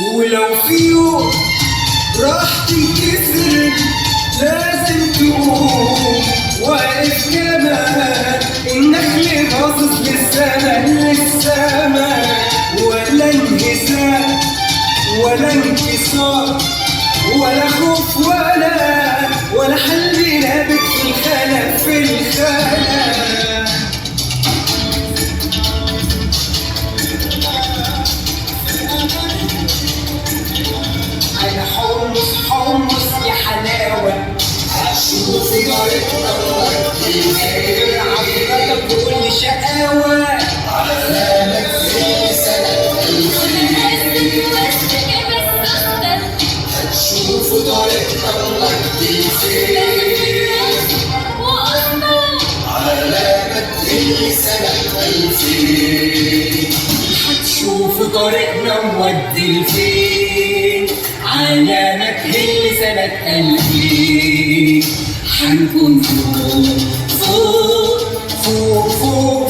ولو في يوم راح تنكسر لازم تقوم واقف كمان. النخل باصص للسما للسما، ولا انهزام ولا انكسار ولا خوف ولا حل نابت في الخلا في الخلا. أنا حمص حمص يا حلاوة، هشوف طريقنا نودي فين. عفرتك بكل شقاوة علامك في سنة 2000. هتشوفوا طريقنا نودي فين. علامك في سنة 2000. هتشوفوا طريقنا نودي لفين. علامك هي سنة 2000. حنكون فوق فوق فوق فوق